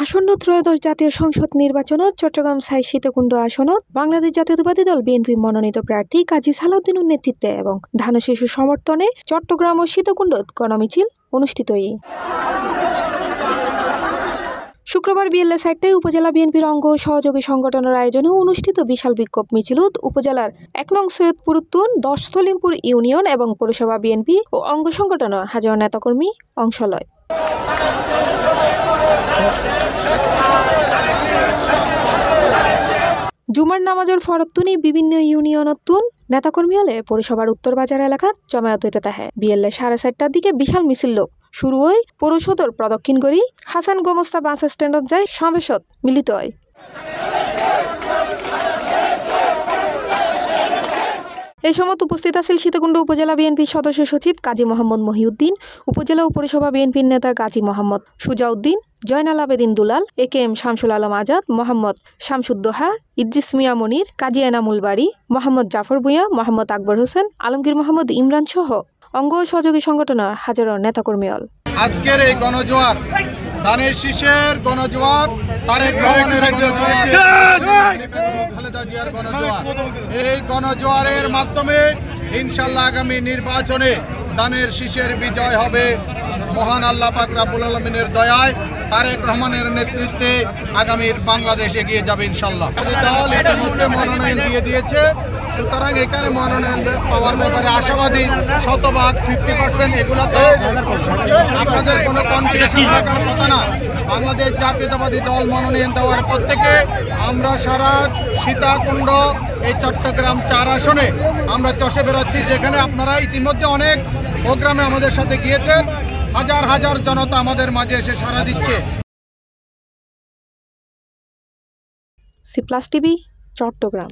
আসন্ন ত্রয়োদশ জাতীয় সংসদ নির্বাচনত চট্টগ্রাম ৬ সীতাকুণ্ড আসনত বাংলাদেশ জাতীয়তাবাদী দল বিএনপি মনোনীত প্রার্থী কাজী সালাউদ্দিনের নেতৃত্বে এবং ধান শিশু সমর্থনে চট্টগ্রাম ও সীতাকুণ্ডত গণমিছিল অনুষ্ঠিত। শুক্রবার বিএলএ সাইটটায় উপজেলা বিএনপির অঙ্গ সহযোগী সংগঠনের আয়োজনে অনুষ্ঠিত বিশাল বিক্ষোভ মিছিলত উপজেলার ১ নং সৈয়দপুর উত্তর ১০ সলিমপুর ইউনিয়ন এবং পৌরসভা বিএনপি ও অঙ্গ সংগঠনের হাজার নেতাকর্মী অংশ লয়। জুমার নামাজের ফরতুনি বিভিন্ন ইউনিয়নতুন নেতাকর্মী হলে পৌরসভার উত্তর বাজার এলাকাত জমায়েত হইতে থাকে। বিএলএ ৪:৩০টার দিকে বিশাল মিছিল লোক শুরু হয় পৌরসদর প্রদক্ষিণ করি হাসান গোমস্তা বাস স্ট্যান্ডত যায় সমাবেশত মিলিত হয়। এই সময় উপস্থিত আছেন সীতাকুণ্ড উপজেলা বিএনপির সদস্য সচিব কাজী মোহাম্মদ মহিউদ্দিন, উপজেলা ও পৌরসভা বিএনপির নেতা গাজী মোহাম্মদ সুজাউদ্দিন, জয়নাল আবেদিন দুলাল, AKM শামসুল আলম আজাদ, মোহাম্মদ শামসুদ্দোহা, ইদ্রিস মিয়া মনির, কাজী এনামুল বাড়ি, মোহাম্মদ জাফর ভূঁইয়া, মোহাম্মদ আকবর হোসেন, আলমগীর মোহাম্মদ ইমরান সহ অঙ্গ সহযোগী সংগঠনের হাজারো নেতাকর্মী হল। আজকের এই গণজোয়ার, ধানের শীষের গণজোয়ার, তারেক রহমানের গণজোয়ার, খালেদা জিয়ার গণজোয়ার, এই গণজোয়ারের মাধ্যমে ইনশাল্লাহ আগামী নির্বাচনে ধানের শীষের বিজয় হবে মহান আল্লাহ পাক রব্বুল আলামিনের দয়ায়। তারেক রহমানের নেতৃত্বে আগামীর বাংলাদেশ এগিয়ে যাবে ইনশাল্লাহ। দল ইতিমধ্যে মনোনয়ন দিয়ে দিয়েছে, সুতরাং এখানে মনোনয়ন পাওয়ার ব্যাপারে আশাবাদী, শতভাগ 50%। এগুলো তো আপনাদের কোনো কনফিউশন থাকার কথা না। বাংলাদেশ জাতীয়তাবাদী দল মনোনয়ন দেওয়ার পর থেকে আমরা সারা সীতাকুণ্ড এই চট্টগ্রাম ৪ আসনে আমরা চষে বেড়াচ্ছি, যেখানে আপনারা ইতিমধ্যে অনেক প্রোগ্রামে আমাদের সাথে গিয়েছেন। হাজার হাজার জনতা আমাদের মাঝে এসে সাড়া দিচ্ছে। C plus TV, Chittagong.